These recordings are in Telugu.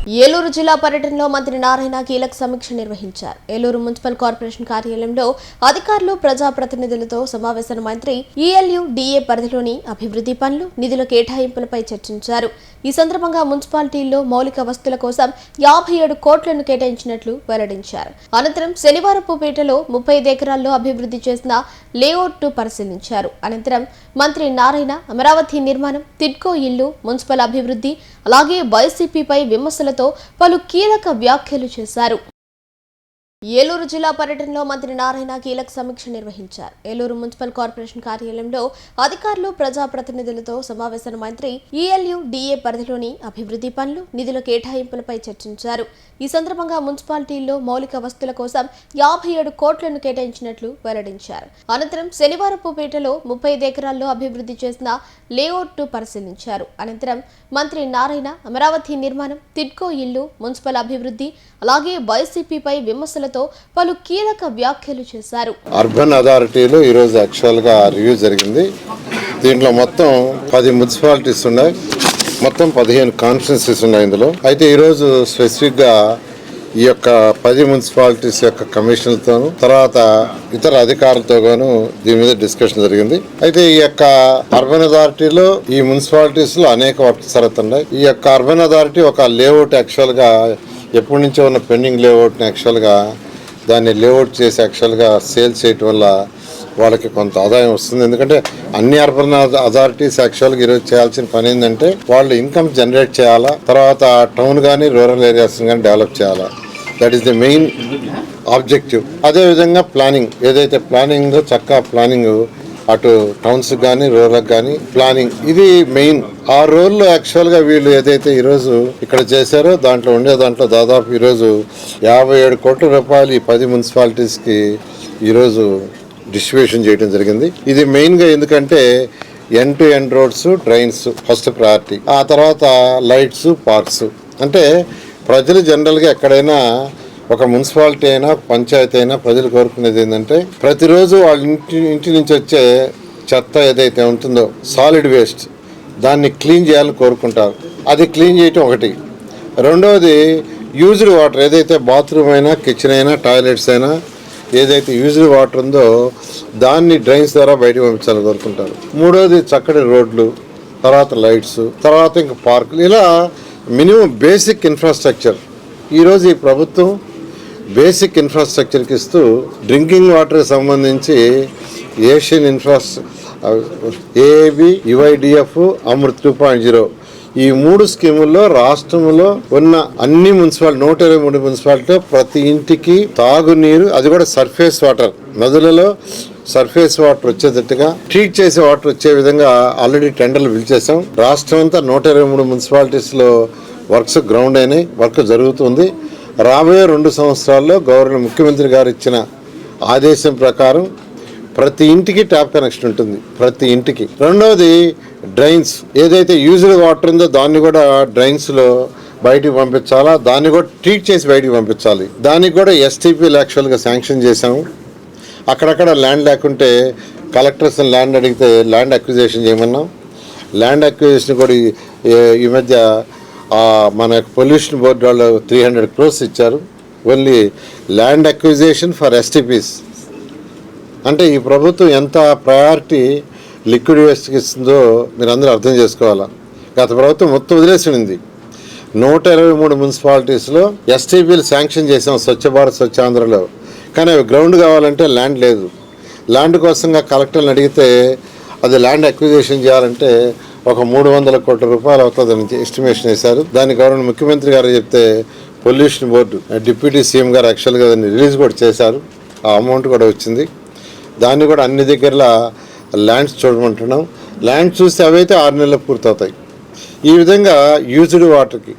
ఏలూరు జిల్లా పర్యటనలో మంత్రి నారాయణ కీలక సమీక్ష నిర్వహించారు. ఏలూరు మున్సిపల్ కార్పొరేషన్ కార్యాలయంలో అధికారులు, ప్రజాప్రతినిధులతో సమావేశం మంత్రి ఈఎల్యూ డిఏ పరిధిలోని అభివృద్ధి పనులు, నిధుల కేటాయింపులపై చర్చించారు. ఈ సందర్భంగా మున్సిపాలిటీల్లో మౌలిక వస్తువుల కోసం 57 కోట్లను కేటాయించినట్లు వెల్లడించారు. అనంతరం శనివారపుపేటలో 35 ఎకరాల్లో అభివృద్ధి చేసిన లేఅవుట్ను పరిశీలించారు. అనంతరం మంత్రి నారాయణ అమరావతి నిర్మాణం, టిడ్కో ఇల్లు, మున్సిపల్ అభివృద్ధి, అలాగే వైసీపీపై విమర్శలతో పలు కీలక వ్యాఖ్యలు చేశారు. ఏలూరు జిల్లా పర్యటనలో మంత్రి నారాయణ కీలక సమీక్ష నిర్వహించారు. ఏలూరు మున్సిపల్ కార్పొరేషన్ కార్యాలయంలో అధికారులు, ప్రజాప్రతినిధులతో సమావేశం మంత్రి ఈఎల్యూ డిఏ పరిధిలోని అభివృద్ధి పనులు, నిధుల కేటాయింపులపై చర్చించారు. ఈ సందర్భంగా మున్సిపాలిటీల్లో మౌలిక వస్తువుల కోసం 57 కోట్లను కేటాయించినట్లు వెల్లడించారు. అనంతరం శనివారపుపేటలో 35 ఎకరాల్లో అభివృద్ధి చేసిన లేఅవుట్ను పరిశీలించారు. అనంతరం మంత్రి నారాయణ అమరావతి నిర్మాణం, టిడ్కో ఇల్లు, మున్సిపల్ అభివృద్ధి, అలాగే వైసీపీపై విమర్శలతో పలు కీలక వ్యాఖ్యలు చేశారు. అర్బన్ అథారిటీలో ఈరోజు యాక్చువల్గా రివ్యూ జరిగింది. దీంట్లో మొత్తం 10 మున్సిపాలిటీస్ ఉన్నాయి, మొత్తం 15 కాన్స్టిట్యున్సీస్ ఉన్నాయి ఇందులో. అయితే ఈరోజు స్పెసిఫిక్గా ఈ యొక్క 10 మున్సిపాలిటీస్ యొక్క కమిషన్లతోనూ తర్వాత ఇతర అధికారులతో గాను దీని మీద డిస్కషన్ జరిగింది. అయితే ఈ యొక్క అర్బన్ అథారిటీలో ఈ మున్సిపాలిటీస్ లో అనేక వర్క్స్ జరుగుతున్నాయి. ఈ యొక్క అర్బన్ అథారిటీ ఒక లేఅవుట్ యాక్చువల్గా ఎప్పటి నుంచో ఉన్న పెండింగ్ లేఅవుట్ని యాక్చువల్గా దాన్ని లేఅవుట్ చేసి యాక్చువల్గా సేల్ చేయటం వల్ల వాళ్ళకి కొంత ఆదాయం వస్తుంది. ఎందుకంటే అన్ని అర్బన్ అథారిటీస్ యాక్చువల్గా ఈరోజు చేయాల్సిన పని ఏంటంటే వాళ్ళు ఇన్కమ్ జనరేట్ చేయాలా, తర్వాత టౌన్ కానీ రూరల్ ఏరియాస్ కానీ డెవలప్ చేయాలా. That is the main objective. అదేవిధంగా ప్లానింగ్, ఏదైతే ప్లానింగ్ చక్కగా ప్లానింగ్ అటు టౌన్స్ కానీ రూరల్ కానీ ప్లానింగ్, ఇది మెయిన్. ఆ రోల్లో యాక్చువల్గా వీళ్ళు ఏదైతే ఈరోజు ఇక్కడ చేశారో దాంట్లో దాదాపు ఈరోజు 57 కోట్ల రూపాయలు ఈ 10 మున్సిపాలిటీస్కి ఈరోజు డిస్ట్రిబ్యూషన్ చేయడం జరిగింది. ఇది మెయిన్గా ఎందుకంటే end to end roads, drains first priority, ఆ తర్వాత లైట్స్, పార్క్స్. అంటే ప్రజలు జనరల్గా ఎక్కడైనా ఒక మున్సిపాలిటీ అయినా పంచాయతీ అయినా ప్రజలు కోరుకునేది ఏంటంటే ప్రతిరోజు వాళ్ళ ఇంటి నుంచి వచ్చే చెత్త ఏదైతే ఉంటుందో సాలిడ్ వేస్ట్ దాన్ని క్లీన్ చేయాలని కోరుకుంటారు. అది క్లీన్ చేయటం ఒకటి. రెండవది యూజ్డ్ వాటర్, ఏదైతే బాత్రూమ్ అయినా, కిచెన్ అయినా, టాయిలెట్స్ అయినా ఏదైతే యూజ్డ్ వాటర్ ఉందో దాన్ని డ్రైన్స్ ద్వారా బయటకు పంపించాలని కోరుకుంటారు. మూడవది చక్కటి రోడ్లు, తర్వాత లైట్స్, తర్వాత ఇంకా పార్కులు, ఇలా మినిమం బేసిక్ ఇన్ఫ్రాస్ట్రక్చర్. ఈరోజు ఈ ప్రభుత్వం బేసిక్ ఇన్ఫ్రాస్ట్రక్చర్కి ఇస్తూ డ్రింకింగ్ వాటర్కి సంబంధించి ఏషియన్ ఏఏబి, యుఐడిఎఫ్, అమృత్ 2.0 ఈ 3 స్కీముల్లో రాష్ట్రంలో ఉన్న అన్ని మున్సిపాలిటీ 123 మున్సిపాలిటీలో ప్రతి ఇంటికి తాగునీరు, అది కూడా సర్ఫేస్ వాటర్, నదులలో సర్ఫేస్ వాటర్ వచ్చేటట్టుగా ట్రీట్ చేసే వాటర్ వచ్చే విధంగా ఆల్రెడీ టెండర్లు పిలిచేసాం. రాష్ట్రం అంతా 123 మున్సిపాలిటీస్లో వర్క్స్ గ్రౌండ్ అయినాయి, వర్క్ జరుగుతుంది. రాబోయే 2 సంవత్సరాల్లో ముఖ్యమంత్రి గారు ఇచ్చిన ఆదేశం ప్రకారం ప్రతి ఇంటికి ట్యాప్ కనెక్షన్ ఉంటుంది, ప్రతి ఇంటికి. రెండవది డ్రైన్స్, ఏదైతే యూజ్డ్ వాటర్ ఉందో దాన్ని కూడా డ్రైన్స్లో బయటికి పంపించాలా, దాన్ని కూడా ట్రీట్ చేసి బయటికి పంపించాలి. దానికి కూడా ఎస్టీపీలు యాక్చువల్గా శాంక్షన్ చేశాము. అక్కడక్కడ ల్యాండ్ లేకుంటే కలెక్టర్స్ ల్యాండ్ అడిగితే ల్యాండ్ అక్విజిషన్ చేయమన్నాం. ల్యాండ్ అక్విజిషన్ కూడా ఈ మధ్య మన పొల్యూషన్ బోర్డు వాళ్ళు 300 crores ఇచ్చారు, only land acquisition for STPs. అంటే ఈ ప్రభుత్వం ఎంత ప్రయారిటీ లిక్విడ్ వేస్ట్కి ఇస్తుందో మీరు అందరూ అర్థం చేసుకోవాలా. గత ప్రభుత్వం మొత్తం వదిలేసింది. 123 మున్సిపాలిటీస్లో ఎస్టీపీలు శాంక్షన్ చేసాం స్వచ్ఛ భారత్, స్వచ్ఛ ఆంధ్రలో. కానీ అవి గ్రౌండ్ కావాలంటే ల్యాండ్ లేదు. ల్యాండ్ కోసంగా కలెక్టర్ని అడిగితే అది ల్యాండ్ అక్విజిషన్ చేయాలంటే ఒక 300 కోట్ల రూపాయలు అవుతుందని ఎస్టిమేషన్ వేశారు. దాన్ని ముఖ్యమంత్రి గారు చెప్తే పొల్యూషన్ బోర్డు డిప్యూటీ సీఎం గారు యాక్చువల్గా దాన్ని రిలీజ్ కూడా చేశారు. ఆ అమౌంట్ కూడా వచ్చింది. దాన్ని కూడా అన్ని దగ్గరలో ల్యాండ్స్ చూడమంటున్నాం. ల్యాండ్ చూస్తే అవైతే 6 నెలలు పూర్తవుతాయి. ఈ విధంగా యూజ్డ్ వాటర్కి,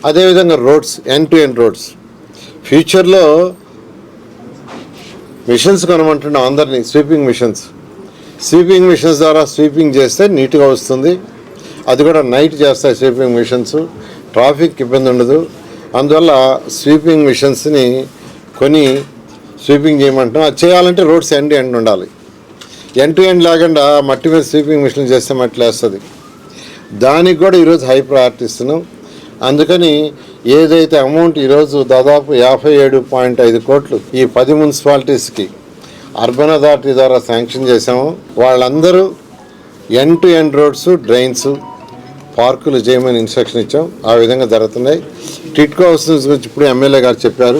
అదేవిధంగా roads, end to end roads. ఫ్యూచర్లో మిషన్స్ కొనమంటున్నాం అందరినీ, స్వీపింగ్ మిషన్స్ ద్వారా స్వీపింగ్ చేస్తే నీట్గా వస్తుంది. అది కూడా నైట్ చేస్తాయి స్వీపింగ్ మిషన్స్, ట్రాఫిక్ ఇబ్బంది ఉండదు. అందువల్ల స్వీపింగ్ మిషన్స్ని కొని స్వీపింగ్ చేయమంటున్నాం. అది చేయాలంటే రోడ్స్ ఎండ్ ఎండ్ ఉండాలి. ఎండ్ టు ఎండ్ లేకుండా మట్టి మీద స్వీపింగ్ మిషన్ చేస్తే మట్టి వేస్తుంది. దానికి కూడా ఈరోజు హై ప్రయారిటీ ఇస్తున్నాం. అందుకని ఏదైతే అమౌంట్ ఈరోజు దాదాపు 57.5 కోట్లు ఈ 10 మున్సిపాలిటీస్కి అర్బన్ అథారిటీ ద్వారా శాంక్షన్ చేశాము. వాళ్ళందరూ end to end roads, drains, పార్కులు చేయమని ఇన్స్ట్రక్షన్ ఇచ్చాం. ఆ విధంగా జరుగుతున్నాయి. టిట్కో హౌస్ గురించి ఇప్పుడు ఎమ్మెల్యే గారు చెప్పారు.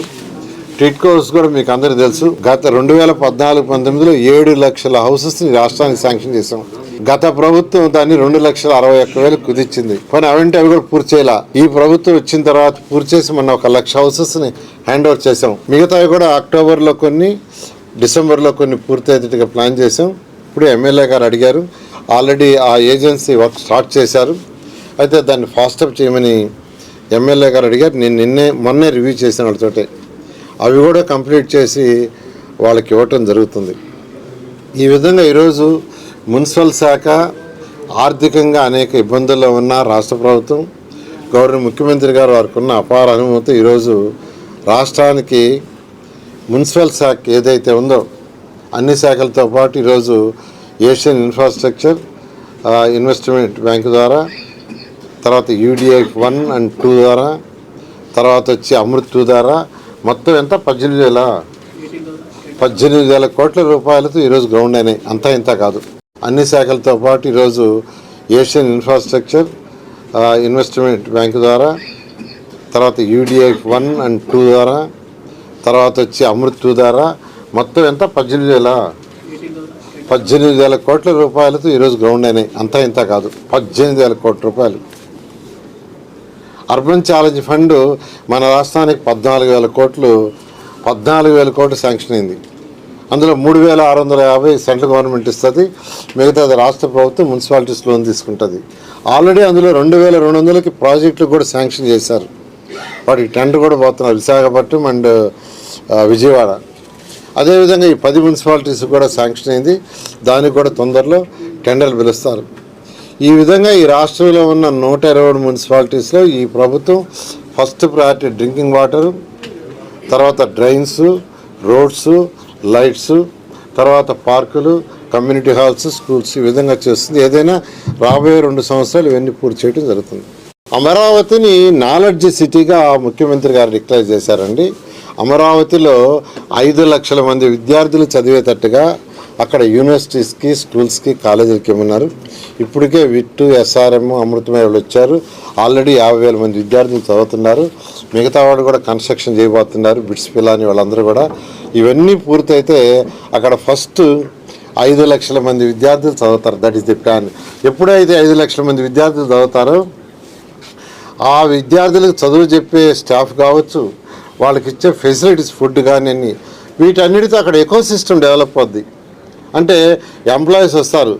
టిట్కో హౌస్ కూడా మీకు అందరికీ తెలుసు. గత 2014-19లో 7 లక్షల హౌసెస్ని రాష్ట్రానికి శాంక్షన్ చేశాం. గత ప్రభుత్వం దాన్ని 2,61,000 కుదిర్చింది. కానీ అవంటే అవి కూడా పూర్తి చేయాల. ఈ ప్రభుత్వం వచ్చిన తర్వాత పూర్తి చేసి మన 1 లక్ష హౌసెస్ని హ్యాండ్ ఓవర్ చేసాం. మిగతావి కూడా అక్టోబర్లో కొన్ని, డిసెంబర్లో కొన్ని పూర్తి అయ్యేట్టుగా ప్లాన్ చేసాం. ఇప్పుడు ఎమ్మెల్యే గారు అడిగారు. ఆల్రెడీ ఆ ఏజెన్సీ వర్క్ స్టార్ట్ చేశారు. అయితే దాన్ని ఫాస్టప్ చేయమని ఎమ్మెల్యే గారు అడిగారు. నేను మొన్నే రివ్యూ చేశాను వాళ్ళతోటే. అవి కూడా కంప్లీట్ చేసి వాళ్ళకి ఇవ్వటం జరుగుతుంది. ఈ విధంగా ఈరోజు మున్సిపల్ శాఖ ఆర్థికంగా అనేక ఇబ్బందుల్లో ఉన్న రాష్ట్ర ప్రభుత్వం, ముఖ్యమంత్రి గారు వారికి ఉన్న అపార అనుభవంతో ఈరోజు రాష్ట్రానికి మున్సిపల్ శాఖ ఏదైతే ఉందో అన్ని శాఖలతో పాటు ఈరోజు ఏషియన్ ఇన్ఫ్రాస్ట్రక్చర్ ఇన్వెస్ట్మెంట్ బ్యాంక్ ద్వారా, తర్వాత UDF 1 and 2 ద్వారా, తర్వాత వచ్చి అమృత్ 2 ద్వారా మొత్తం ఎంత 18,000 కోట్ల రూపాయలతో ఈరోజు గ్రౌండ్ అయినాయి. అంతా ఇంత కాదు. అన్ని శాఖలతో పాటు ఈరోజు ఏషియన్ ఇన్ఫ్రాస్ట్రక్చర్ ఇన్వెస్ట్మెంట్ బ్యాంక్ ద్వారా, తర్వాత UDF 1 and 2 ద్వారా, తర్వాత వచ్చి అమృత్ 2 ద్వారా మొత్తం ఎంత 18,000 కోట్ల రూపాయలతో ఈరోజు గ్రౌండ్ అయినాయి. అంతా ఇంత కాదు. 18,000 కోట్ల రూపాయలు. అర్బన్ ఛాలెంజ్ ఫండ్ మన రాష్ట్రానికి 14,000 కోట్లు శాంక్షన్ అయింది. అందులో 3,650 సెంట్రల్ గవర్నమెంట్ ఇస్తుంది. మిగతాది రాష్ట్ర ప్రభుత్వం మున్సిపాలిటీస్ లోన్ తీసుకుంటుంది. ఆల్రెడీ అందులో 2,200కి ప్రాజెక్టులు కూడా శాంక్షన్ చేశారు. వాటికి టెండర్ కూడా పోతున్నారు, విశాఖపట్నం అండ్ విజయవాడ. అదేవిధంగా ఈ 10 మున్సిపాలిటీస్ కూడా శాంక్షన్ అయింది. దానికి కూడా తొందరలో టెండర్లు పిలుస్తారు. ఈ విధంగా ఈ రాష్ట్రంలో ఉన్న 120 మున్సిపాలిటీస్లో ఈ ప్రభుత్వం ఫస్ట్ ప్రయారిటీ డ్రింకింగ్ వాటర్, తర్వాత డ్రైన్స్, రోడ్స్, లైట్స్, తర్వాత పార్కులు, కమ్యూనిటీ హాల్స్, స్కూల్స్ ఈ విధంగా చేస్తుంది. ఏదైనా రాబోయే 2 సంవత్సరాలు ఇవన్నీ పూర్తి చేయడం జరుగుతుంది. అమరావతిని నాలెడ్జ్ సిటీగా ముఖ్యమంత్రి గారు డిక్లేర్ చేశారండి. అమరావతిలో 5 లక్షల మంది విద్యార్థులు చదివేటట్టుగా అక్కడ యూనివర్సిటీస్కి, స్కూల్స్కి, కాలేజీలకి ఇవ్వన్నారు. ఇప్పటికే విట్టు, SRM, అమృతమయ్య వచ్చారు. ఆల్రెడీ 50,000 మంది విద్యార్థులు చదువుతున్నారు. మిగతా వాళ్ళు కూడా కన్స్ట్రక్షన్ చేయబోతున్నారు. బిట్స్ పిల్లని వాళ్ళందరూ కూడా. ఇవన్నీ పూర్తయితే అక్కడ ఫస్ట్ 5 లక్షల మంది విద్యార్థులు చదువుతారు. That is the plan. ఎప్పుడైతే 5 లక్షల మంది విద్యార్థులు చదువుతారో ఆ విద్యార్థులకు చదువు చెప్పే స్టాఫ్ కావచ్చు, వాళ్ళకి ఇచ్చే ఫెసిలిటీస్, ఫుడ్ కానీ వీటన్నిటితో అక్కడ ఎకో సిస్టమ్ డెవలప్ అవుద్ది. అంటే ఎంప్లాయీస్ వస్తారు,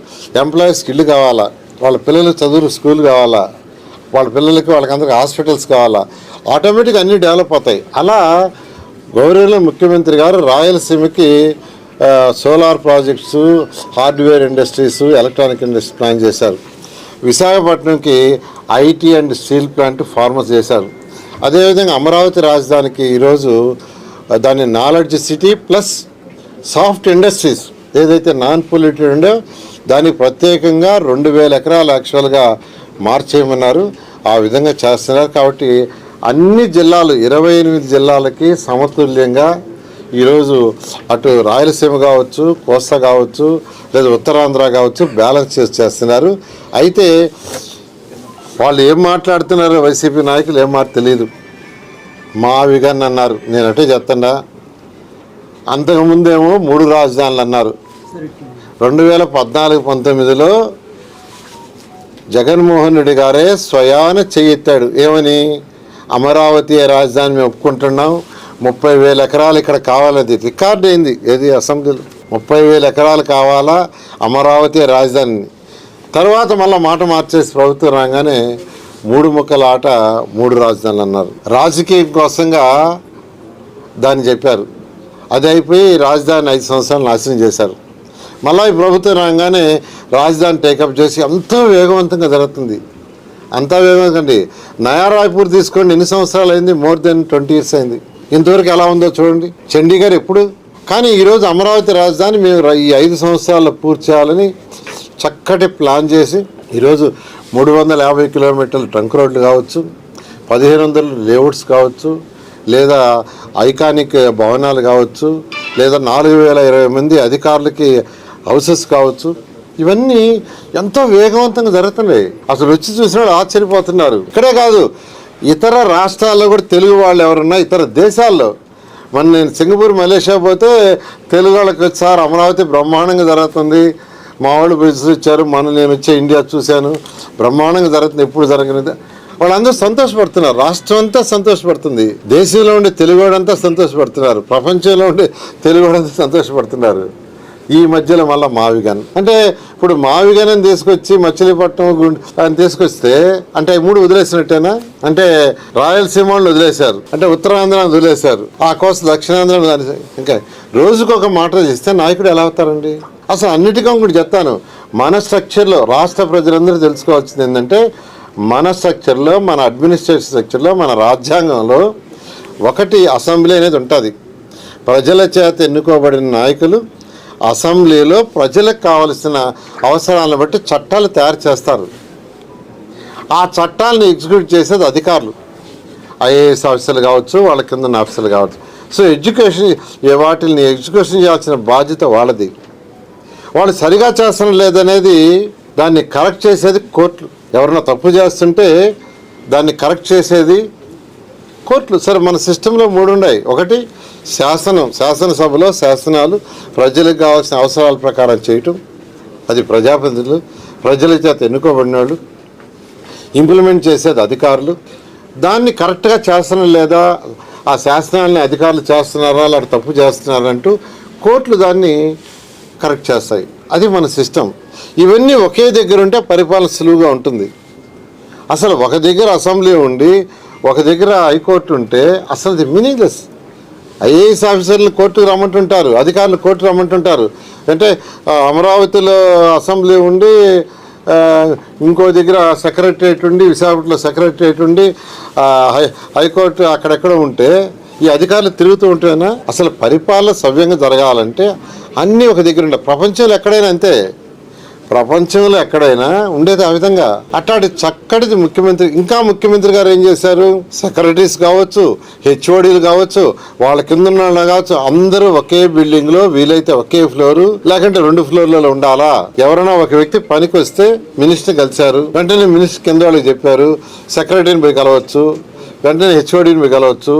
ఎంప్లాయీస్కి ఇల్లు కావాలా, వాళ్ళ పిల్లలకు చదువు స్కూల్ కావాలా, వాళ్ళ పిల్లలకి వాళ్ళకందరికీ హాస్పిటల్స్ కావాలా, ఆటోమేటిక్గా అన్నీ డెవలప్ అవుతాయి. అలా గౌరవ ముఖ్యమంత్రి గారు రాయలసీమకి solar projects, hardware industries, electronic industry plan చేశారు. విశాఖపట్నంకి IT అండ్ స్టీల్ ప్లాంట్ ఫార్మస్ చేశారు. అదేవిధంగా అమరావతి రాజధానికి ఈరోజు దాన్ని knowledge city plus soft industries ఏదైతే నాన్ పొల్యూటెడ్ ఉందో దానికి ప్రత్యేకంగా 2,000 ఎకరాలు యాక్చువల్గా మార్చేయమన్నారు. ఆ విధంగా చేస్తున్నారు. కాబట్టి అన్ని జిల్లాలు 28 జిల్లాలకి సమతుల్యంగా ఈరోజు అటు రాయలసీమ కావచ్చు, కోస్తా కావచ్చు, లేదా ఉత్తరాంధ్ర కావచ్చు బ్యాలెన్స్ చేస్తున్నారు. అయితే వాళ్ళు ఏం మాట్లాడుతున్నారో వైసీపీ నాయకులు ఏం మాట తెలియదు. మా విగాన్ని అన్నారు, నేను అటే చెప్తాడా. అంతకుముందేమో 3 రాజధానులు అన్నారు. 2014-19లో జగన్మోహన్ రెడ్డి గారే స్వయాన చెయ్యెత్తాడు. ఏమని? అమరావతి రాజధాని మేము ఒప్పుకుంటున్నాం, 30,000 ఎకరాలు ఇక్కడ కావాలది రికార్డ్ అయింది. ఏది అసెంబ్లీలో 30,000 ఎకరాలు కావాలా అమరావతి రాజధాని. తర్వాత మళ్ళీ మాట మార్చేసి ప్రభుత్వం రాగానే 3 ముక్కల ఆట 3 రాజధానులు అన్నారు. రాజకీయం కోసంగా దాన్ని చెప్పారు. అది అయిపోయి రాజధాని 5 సంవత్సరాలు నాశనం చేశారు. మళ్ళీ ఈ ప్రభుత్వం రాగానే రాజధాని టేకప్ చేసి ఎంతో వేగవంతంగా జరుగుతుంది. అంతా వేగంగా నయా రాయ్పూర్ తీసుకోండి, ఎన్ని సంవత్సరాలు అయింది? మోర్ దెన్ 20 years అయింది. ఇంతవరకు ఎలా ఉందో చూడండి. చండీగఢ్ ఎప్పుడు. కానీ ఈరోజు అమరావతి రాజధాని మేము ఈ 5 సంవత్సరాల్లో పూర్తి చేయాలని చక్కటి ప్లాన్ చేసి ఈరోజు 350 కిలోమీటర్ల ట్రంక్ రోడ్లు కావచ్చు, 1500 లేఅవుట్స్ కావచ్చు, లేదా ఐకానిక్ భవనాలు కావచ్చు, లేదా 4020 మంది అధికారులకి హౌసెస్ కావచ్చు, ఇవన్నీ ఎంతో వేగవంతంగా జరుగుతున్నాయి. అసలు వచ్చి చూసిన వాళ్ళు ఆశ్చర్యపోతున్నారు. ఇక్కడే కాదు, ఇతర రాష్ట్రాల్లో కూడా తెలుగు వాళ్ళు ఎవరున్నా ఇతర దేశాల్లో, నేను సింగపూర్ మలేషియా పోతే తెలుగు వాళ్ళకి వచ్చారు, అమరావతి బ్రహ్మాండంగా జరుగుతుంది, మా వాళ్ళు బిజినెస్ ఇచ్చారు, నేను వచ్చే ఇండియా చూశాను, బ్రహ్మాండంగా జరుగుతుంది, ఎప్పుడు జరగనిది, వాళ్ళందరూ సంతోషపడుతున్నారు. రాష్ట్రం అంతా సంతోషపడుతుంది, దేశంలో ఉండే తెలుగువాడంతా సంతోషపడుతున్నారు, ప్రపంచంలో ఉండే తెలుగువాడంతా సంతోషపడుతున్నారు. ఈ మధ్యలో మళ్ళీ మావిగన్ అంటే ఇప్పుడు మావిగన్ తీసుకొచ్చి మచిలీపట్నం అని తీసుకొస్తే అంటే 3 వదిలేసినట్టేనా? అంటే రాయలసీమను వదిలేశారు, అంటే ఉత్తరాంధ్రాన్ని వదిలేశారు, ఆ కోసం దక్షిణాంధ్రాన్ని. ఇంకా రోజుకొక మాట చేస్తే నాయకుడు ఎలా అవుతారండి? అసలు అన్నిటికీ కూడా చెప్తాను, మన స్ట్రక్చర్లో రాష్ట్ర ప్రజలందరూ తెలుసుకోవాల్సింది ఏంటంటే, మన స్ట్రక్చర్లో, మన అడ్మినిస్ట్రేషన్ స్ట్రక్చర్లో, మన రాజ్యాంగంలో ఒకటి అసెంబ్లీ అనేది ఉంటుంది. ప్రజల చేత ఎన్నుకోబడిన నాయకులు అసెంబ్లీలో ప్రజలకు కావలసిన అవసరాలను బట్టి చట్టాలు తయారు చేస్తారు. ఆ చట్టాలను ఎగ్జిక్యూట్ చేసేది అధికారులు, ఐఏఎస్ ఆఫీసర్లు కావచ్చు, వాళ్ళ కింద ఉన్న ఆఫీసర్లు కావచ్చు. సో వాటిని ఎగ్జిక్యూషన్ చేయాల్సిన బాధ్యత వాళ్ళది. వాళ్ళు సరిగా చేస్తడం లేదనేది దాన్ని కరెక్ట్ చేసేది కోర్టులు. ఎవరైనా తప్పు చేస్తుంటే దాన్ని కరెక్ట్ చేసేది కోర్టులు. సరే, మన సిస్టంలో 3 ఉన్నాయి. ఒకటి శాసనసభలో శాసనాలు ప్రజలకు కావాల్సిన అవసరాల ప్రకారం చేయటం, అది ప్రజాప్రతినిధులు, ప్రజల చేత ఎన్నుకోబడిన వాళ్ళు. ఇంప్లిమెంట్ చేసేది అధికారులు. దాన్ని కరెక్ట్గా చేస్తడం లేదా, ఆ శాసనాలని అధికారులు చేస్తున్నారా లేదా తప్పు చేస్తున్నారంటూ కోర్టులు దాన్ని కరెక్ట్ చేస్తాయి. అది మన సిస్టమ్. ఇవన్నీ ఒకే దగ్గర ఉంటే పరిపాలన సులువుగా ఉంటుంది. అసలు ఒక దగ్గర అసెంబ్లీ ఉండి ఒక దగ్గర హైకోర్టు ఉంటే అసలు అది మీనింగ్లెస్. ఐఏఎస్ ఆఫీసర్లు కోర్టుకు రమ్మంటుంటారు, అధికారులు కోర్టు రమ్మంటుంటారు. అంటే అమరావతిలో అసెంబ్లీ ఉండి ఇంకో దగ్గర సెక్రటరియట్ ఉండి, విశాఖపట్నంలో సెక్రటరియట్ ఉండి హైకోర్టు అక్కడెక్కడ ఉంటే ఈ అధికారులు తిరుగుతూ ఉంటేనా? అసలు పరిపాలన సవ్యంగా జరగాలంటే అన్నీ ఒక దగ్గర ఉండే. ప్రపంచంలో ఎక్కడైనా అంతే, ప్రపంచంలో ఎక్కడైనా ఉండేది ఆ విధంగా. అట్లాంటి చక్కటిది ముఖ్యమంత్రి. ఇంకా ముఖ్యమంత్రి గారు ఏం చేశారు? సెక్రటరీస్ కావచ్చు, హెచ్ఓడీలు కావచ్చు, వాళ్ళ కింద ఉన్న వాళ్ళు కావచ్చు, అందరూ ఒకే బిల్డింగ్ లో, వీలైతే ఒకే ఫ్లోరు, లేకంటే 2 ఫ్లోర్లలో ఉండాలా. ఎవరైనా ఒక వ్యక్తి పనికి వస్తే మినిస్టర్ కలిశారు, వెంటనే మినిస్టర్ కింద వాళ్ళకి చెప్పారు, సెక్రటరీని పోయి కలవచ్చు, వెంటనే హెచ్ఓడీని పోయి కలవచ్చు,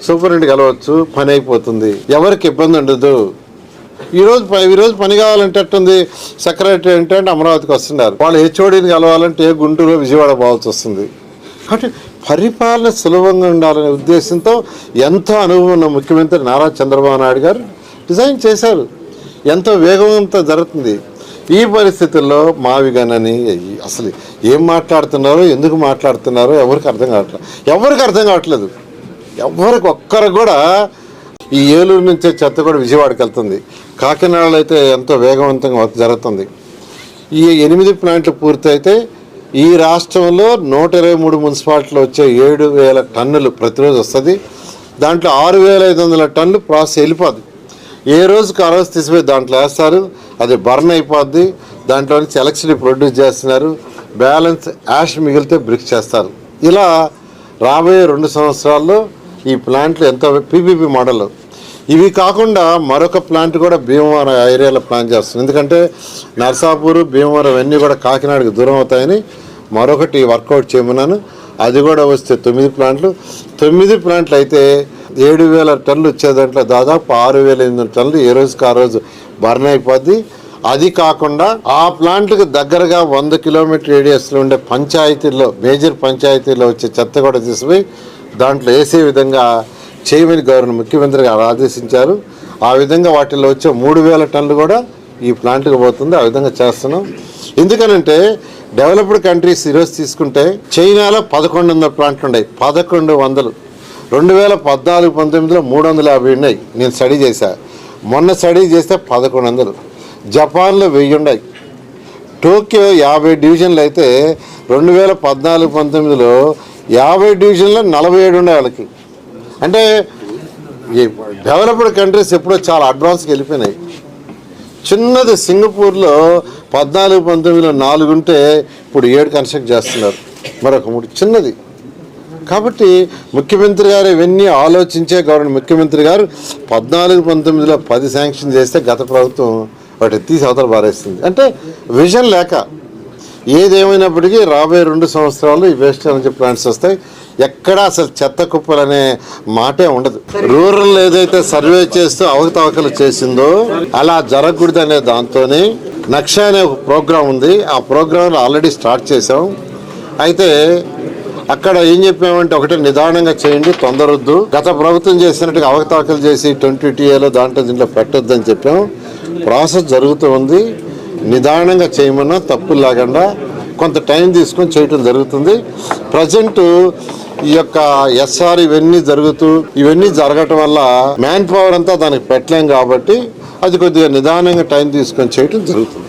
సూపరింటెండెంట్ కలవచ్చు, పని అయిపోతుంది, ఎవరికి ఇబ్బంది ఉండదు. ఈరోజు పని కావాలంటే అట్టుంది, సెక్రటరీ అంటే అమరావతికి వస్తున్నారు, వాళ్ళు హెచ్ఓడీని కలవాలంటే గుంటూరు, విజయవాడ పోవాల్సి వస్తుంది. కాబట్టి పరిపాలన సులభంగా ఉండాలనే ఉద్దేశంతో ఎంతో అనుభవం ఉన్న ముఖ్యమంత్రి నారా చంద్రబాబు నాయుడు గారు డిజైన్ చేశారు. ఎంతో వేగవంతం జరుగుతుంది. ఈ పరిస్థితుల్లో మావిగనని అసలు ఏం మాట్లాడుతున్నారో, ఎందుకు మాట్లాడుతున్నారో ఎవరికి అర్థం కావట్లేదు. ఎవరికి ఒక్కరికి కూడా. ఈ ఏలూరు నుంచే చెత్త కూడా విజయవాడకి వెళ్తుంది. కాకినాడలో అయితే ఎంతో వేగవంతంగా జరుగుతుంది. ఈ 8 ప్లాంట్లు పూర్తయితే ఈ రాష్ట్రంలో 123 మున్సిపాలిటీలో వచ్చే 7,000 టన్నులు ప్రతిరోజు వస్తుంది. దాంట్లో 6,500 టన్నులు ప్రాసెస్ వెళ్ళిపోద్ది. ఏ రోజుకి ఆ రోజు తీసిపోయి దాంట్లో వేస్తారు, అది బర్న్ అయిపోద్ది. దాంట్లో నుంచి ఎలక్ట్రిసిటీ ప్రొడ్యూస్ చేస్తున్నారు. బ్యాలెన్స్ యాష్ మిగిలితే బ్రిక్స్ చేస్తారు. ఇలా రాబోయే 2 సంవత్సరాల్లో ఈ ప్లాంట్లు ఎంతో పీపీపీ మోడల్. ఇవి కాకుండా మరొక ప్లాంట్ కూడా భీమవరం ఏరియాలో ప్లాన్ చేస్తుంది. ఎందుకంటే నర్సాపూర్, భీమవరం అన్నీ కూడా కాకినాడకి దూరం అవుతాయని మరొకటి వర్కౌట్ చేయమన్నాను. అది కూడా వస్తే 9 ప్లాంట్లు. 9 ప్లాంట్లు అయితే 7,000 టన్నులు వచ్చే దాంట్లో దాదాపు 6,800 టన్నులు ఏ రోజుకి ఆ రోజు బర్న్ అయిపోద్ది. అది కాకుండా ఆ ప్లాంట్కి దగ్గరగా 100 కిలోమీటర్ రేడియస్లో ఉండే పంచాయతీల్లో, మేజర్ పంచాయతీల్లో వచ్చే చెత్త కూడా తీసిపోయి దాంట్లో వేసే విధంగా చేయమని ముఖ్యమంత్రి గారు ఆదేశించారు. ఆ విధంగా వాటిల్లో వచ్చే 3,000 టన్నులు కూడా ఈ ప్లాంట్కి పోతుంది. ఆ విధంగా చేస్తున్నాం. ఎందుకనంటే డెవలప్డ్ కంట్రీస్ ఈరోజు తీసుకుంటే చైనాలో 1,100 ప్లాంట్లు ఉన్నాయి. 1,100 2014-19లో 350 ఉన్నాయి. నేను స్టడీ చేశా. మొన్న స్టడీ చేస్తే 1,100. జపాన్లో 1000 ఉన్నాయి. టోక్యో 50 డివిజన్లు అయితే 2014-19లో 50 డివిజన్లో 47 ఉండే వాళ్ళకి. అంటే ఈ డెవలప్డ్ కంట్రీస్ ఎప్పుడో చాలా అడ్వాన్స్కి వెళ్ళిపోయినాయి. చిన్నది సింగపూర్లో 14-19లో 4 ఉంటే ఇప్పుడు 7 కన్స్ట్రక్ట్ చేస్తున్నారు. మరొక 3 చిన్నది. కాబట్టి ముఖ్యమంత్రి గారు ఇవన్నీ ఆలోచించే ముఖ్యమంత్రి గారు 14-19లో 10 శాంక్షన్ చేస్తే గత ప్రభుత్వం వాటి తీసి అవతల పారేస్తుంది. అంటే విజన్ లేక. ఏదేమైనప్పటికీ రాబోయే 2 సంవత్సరాలు ఈ వేస్ట్ ఎనర్జీ ప్లాంట్స్ వస్తాయి. ఎక్కడా అసలు చెత్త కుప్పలు అనే మాటే ఉండదు. రూరల్ ఏదైతే సర్వే చేస్తూ అవకతవకలు చేసిందో అలా జరగకూడదు అనే దాంతోనే నక్ష అనే ఒక ప్రోగ్రాం ఉంది. ఆ ప్రోగ్రాంలో ఆల్రెడీ స్టార్ట్ చేసాం. అయితే అక్కడ ఏం చెప్పామంటే ఒకటే నిదానంగా చేయండి, తొందరొద్దు. గత ప్రభుత్వం చేసినట్టుగా అవకతవకలు చేసి 2020లో దీంట్లో పెట్టొద్దు అని చెప్పాం. ప్రాసెస్ జరుగుతూ ఉంది. నిదానంగా చేయమన్నా తప్పులు లేకుండా కొంత టైం తీసుకొని చేయటం జరుగుతుంది. ప్రజెంట్ ఈ యొక్క ఎస్ఆర్ ఇవన్నీ జరగటం వల్ల మ్యాన్ పవర్ అంతా దానికి పెట్టలేం కాబట్టి అది కొద్దిగా నిదానంగా టైం తీసుకొని చేయటం జరుగుతుంది.